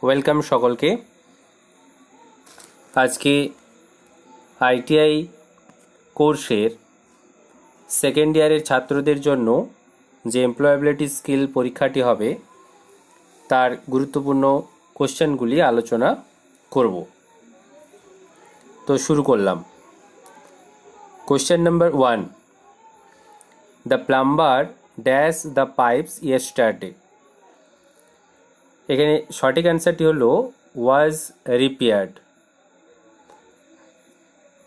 Welcome সকলকে। আজকে ITI কোর্সের সেকেন্ড ইয়ারের ছাত্রদের জন্য যে এমপ্লয়াবিলিটি স্কিল পরীক্ষাটি হবে তার গুরুত্বপূর্ণ কোশ্চেনগুলি আলোচনা করব। তো শুরু করলাম। Question number 1, the plumber dash the pipes yesterday. এখানে সঠিক অ্যান্সারটি হলো was repaired.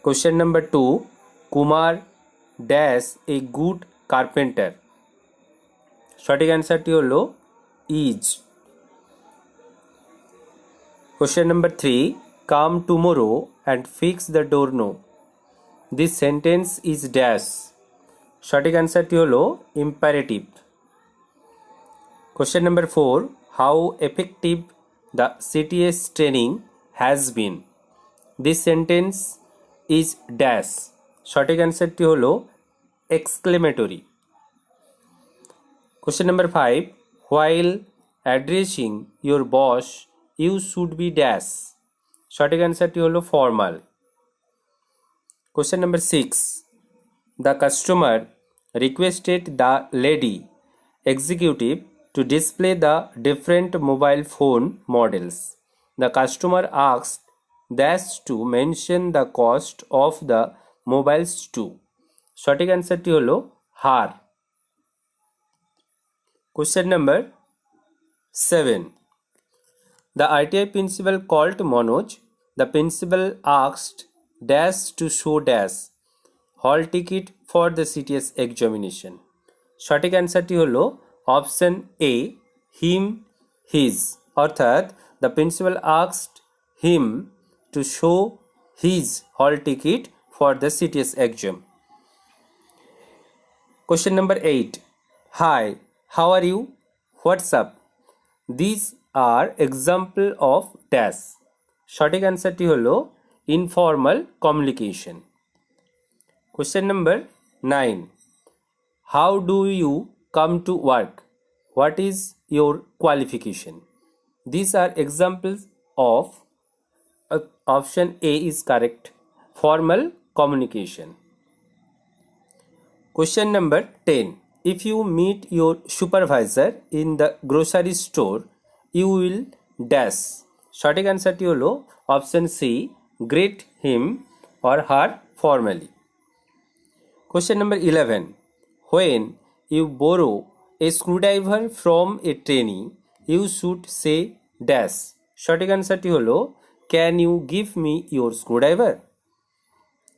Question number 2, Kumar dash a good carpenter. সঠিক অ্যান্সারটি হলো is. Question number 3, come tomorrow and fix the door no. This sentence is dash. সঠিক অ্যান্সারটি হলো imperative. Question number 4, how effective the CTS training has been. This sentence is dash. সঠিক অ্যান্সারটি হলো exclamatory. Question number 5, while addressing your boss you should be dash. সঠিক অ্যান্সারটি হলো formal. Question number 6, the customer requested the lady executive to display the different mobile phone models. The customer asked dash to mention the cost of the mobiles too. সঠিক অ্যান্সারটি হলো হার। Question number 7. The ITI principal called Manoj. The principal asked dash to show dash hall ticket for the CTS examination. সঠিক অ্যান্সারটি হলো option A, him his. অর্থাৎ the principal asked him to show his hall ticket for the CTS exam. Question number 8, hi how are you, WhatsApp. This are example of dash. সঠিক অ্যান্সারটি হলো informal communication. Question number 9, how do you come to work? What is your qualification? These are examples of option A is correct, formal communication. Question number 10, if you meet your supervisor in the grocery store you will dash. সঠিক অ্যান্সারটি হলো option C, greet him or her formally. Question number 11, when you borrow a screwdriver from a trainee you should say dash. সঠিক অ্যান্সারটি হলো can you give me your screwdriver.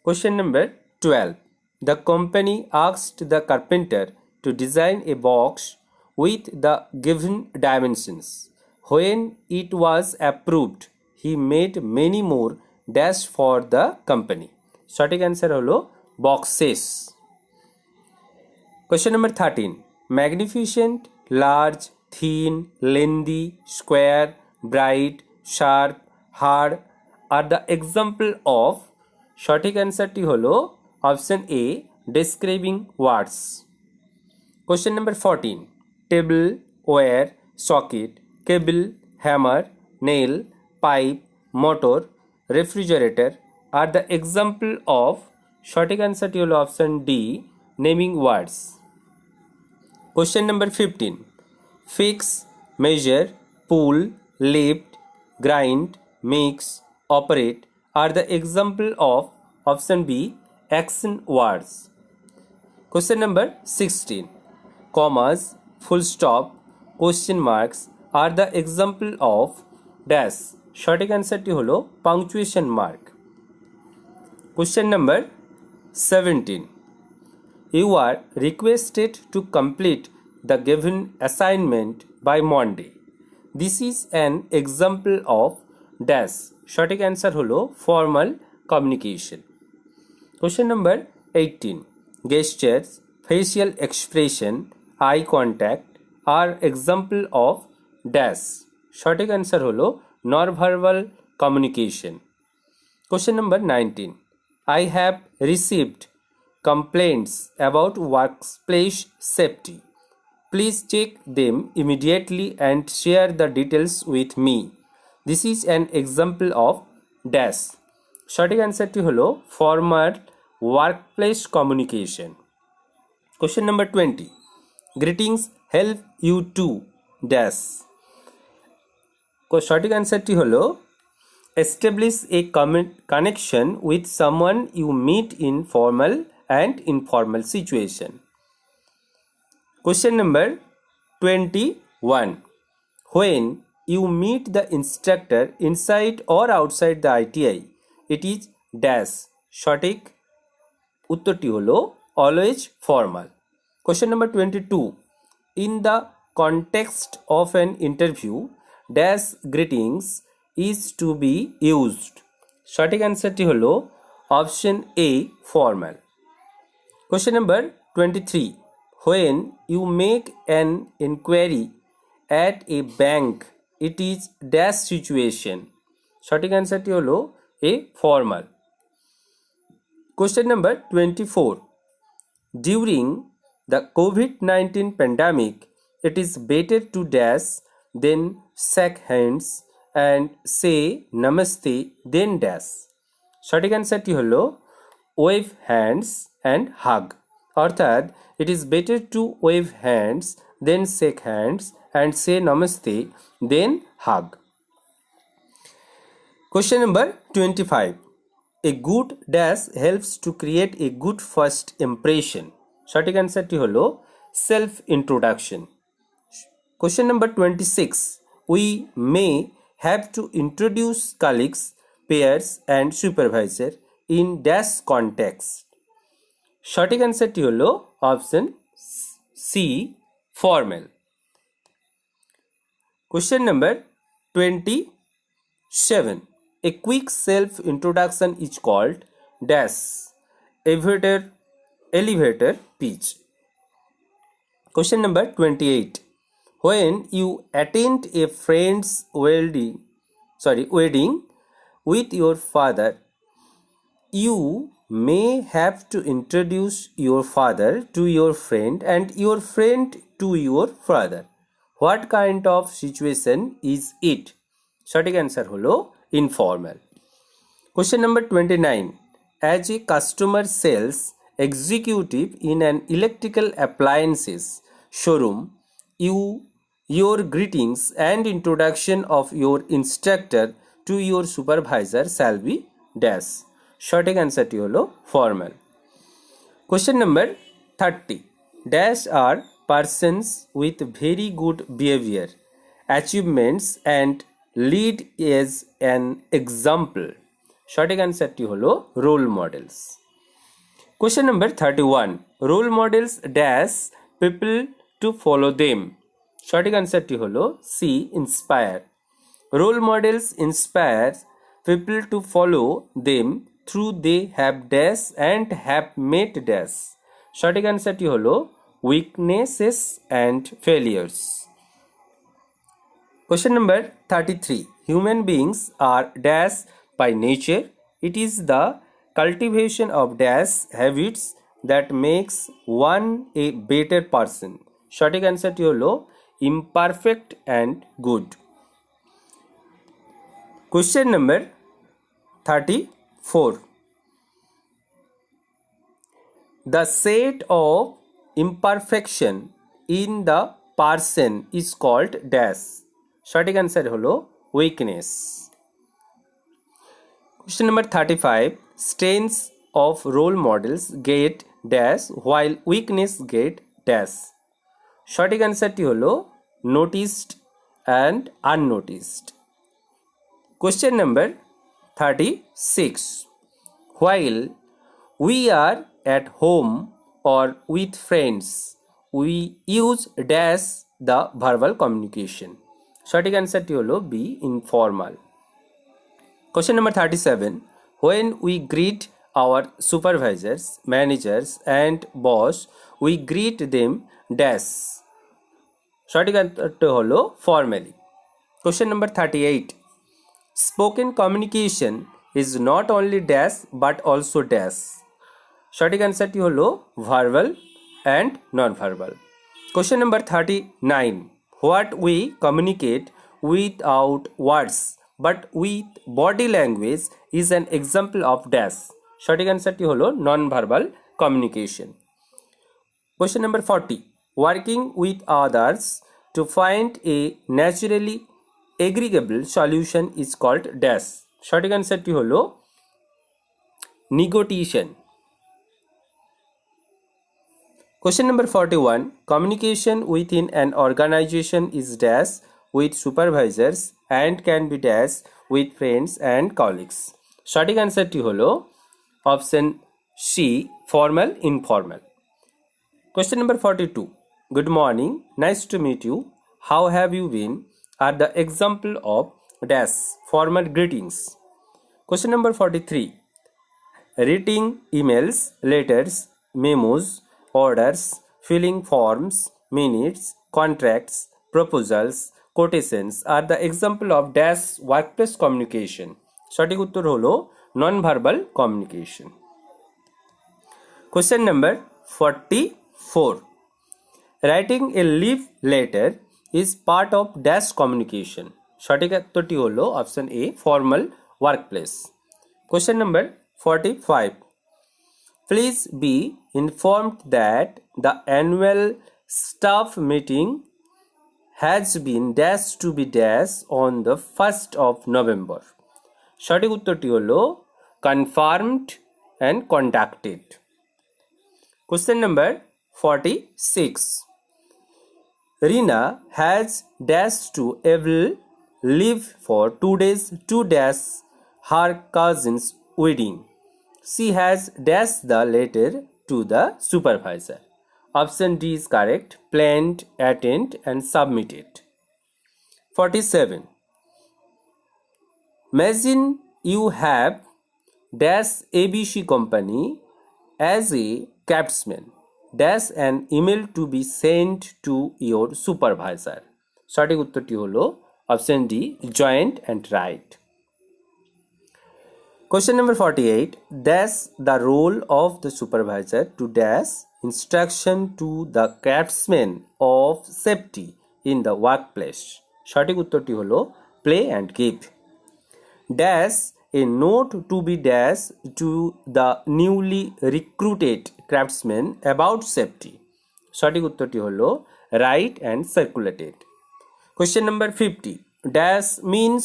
Question number 12, the company asked the carpenter to design a box with the given dimensions. When it was approved he made many more dash for the company. সঠিক answer হলো boxes. Question number 13, magnificent, large, thin, lengthy, square, bright, sharp, hard are the example of. সঠিক অ্যান্সারটি হলো option A, describing words. Question number 14, table, wire, socket, cable, hammer, nail, pipe, motor, refrigerator are the example of. সঠিক অ্যান্সারটি হলো option D, naming words. Question number 15, fix, measure, pull, lift, grind, mix, operate are the example of. Option B, action words. Question number 16, commas, full stop, question marks are the example of dash. সঠিক অ্যান্সারটি হলো punctuation mark. Question number 17, you are requested to complete the given assignment by Monday. This is an example of dash. সঠিক answer হলো formal communication. Question number 18, gestures, facial expression, eye contact are example of dash. সঠিক answer হলো non-verbal communication. Question number 19, I have received complaints about workplace safety. Please check them immediately and share the details with me. This is an example of dash. সঠিক অ্যান্সারটি হলো formal workplace communication. Question number 20, greetings help you to dash. সঠিক অ্যান্সারটি হলো establish a connection with someone you meet in formal and informal situation. Question number 21, when you meet the instructor inside or outside the ITI, it is dash। সঠিক উত্তরটি হলো always formal। Question number 22, in the context of an interview, dash greetings is to be used। সঠিক অ্যান্সারটি হলো option a formal. Question number 23, when you make an inquiry at a bank, it is dash situation। সঠিক অ্যান্সারটি হলো a formal. Question number 24, during the COVID-19 pandemic, it is better to dash then shake hands and say namaste then dash। সঠিক অ্যান্সারটি হলো wave hands and hug, অর্থাৎ it is better to wave hands then shake hands and say namaste then hug. Question number 25, a good dash helps to create a good first impression. সঠিক অ্যান্সারটি হলো self introduction. Question number 26, we may have to introduce colleagues, peers and supervisor in dash context। সঠিক অ্যান্সারটি হলো option C formal. Question number 27, a quick self introduction is called dash elevator pitch। Question number 28, when you attend a friend's wedding with your father, you may have to introduce your father to your friend and your friend to your father. What kind of situation is it? সঠিক answer হলো informal. Question number 29, as a customer sales executive in an electrical appliances showroom, your greetings and introduction of your instructor to your supervisor shall be dash। সঠিক অ্যান্সারটি হলো formal. Question number 30, dash are persons with very good behavior, achievements and lead as an example। সঠিক অ্যান্সারটি হলো role models. Question number 31, role models dash people to follow them. সঠিক অ্যান্সারটি হলো C inspire. Role models inspire people to follow them through they have dash and have met dash. সঠিক অ্যান্সারটি হলো weaknesses and failures. Question number 33, human beings are dash by nature, it is the cultivation of dash habits that makes one a better person। সঠিক অ্যান্সারটি হলো imperfect and good। Question number 34, the set of imperfection in the person is called dash। সঠিক answer হলো weakness. Question number 35, strengths of role models get dash while weakness get dash। সঠিক অ্যান্সারটি হলো noticed and unnoticed। Question number 36, while we are at home or with friends, we use dash the verbal communication। সঠিক অ্যান্সারটি হলো B informal. Question number 37, when we greet our supervisors, managers and boss, we greet them dash। সঠিক অ্যান্সারটি হলো formally. Question number 38, spoken communication is not only dash but also dash। সঠিক অ্যান্সারটি হলো verbal and non verbal. Question number 39, what we communicate without words but with body language is an example of dash. সঠিক অ্যান্সারটি হলো non verbal communication. Question number 40. Working with others to find a naturally agreeable solution is called dash. সঠিক অ্যান্সারটি হলো negotiation. Question number 41. Communication within an organization is dash with supervisors and can be dash with friends and colleagues. সঠিক অ্যান্সারটি হলো option C, formal informal. Question number 42. Good morning, nice to meet you, how have you been are the example of dash formal greetings. Question number 43. Writing emails, letters, memos, orders, filling forms, minutes, contracts, proposals, quotations are the example of dash workplace communication. সঠিক উত্তর হলো non verbal communication. Question number 44. Writing a leave letter is part of dash communication. সঠিক উত্তরটি হলো option A, formal workplace. Question number 45. Please be informed that the annual staff meeting has been dash to be dash on the 1st of November. সঠিক উত্তরটি হলো confirmed and conducted. Question number 46. Rina has dashed to able leave for 2 days to dash her cousin's wedding. She has dashed the letter to the supervisor. Option D is correct. Planned, attend and submitted. 47. Imagine you have dash ABC company as a craftsman. Dash an email to be sent to your supervisor. সঠিক উত্তরটি হলো option D, joint and right. Question number 48. Dash the role of the supervisor to dash instruction to the craftsmen of safety in the workplace. সঠিক উত্তরটি হলো play and give. Dash a note to be dash to the newly recruited craftsmen about safety. সঠিক উত্তরটি হলো write and circulated. Question number 50. Dash means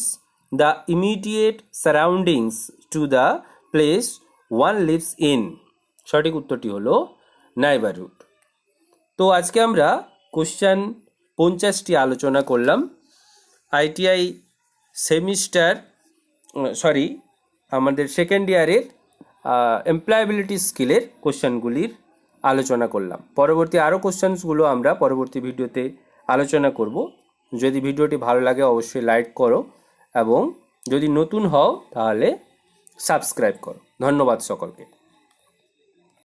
the immediate surroundings to the place one lives in. সঠিক উত্তরটি হলো neighborhood. তো আজকে আমরা question 50টি আলোচনা করলাম। আইটিআই সেমিস্টার আমাদের সেকেন্ড ইয়ারের এমপ্লয়াবিলিটি স্কিলের কোশ্চেনগুলির আলোচনা করলাম। পরবর্তী আরও কোশ্চেনসগুলো আমরা পরবর্তী ভিডিওতে আলোচনা করব। যদি ভিডিওটি ভালো লাগে অবশ্যই লাইক করো এবং যদি নতুন হও তাহলে সাবস্ক্রাইব করো। ধন্যবাদ সকলকে।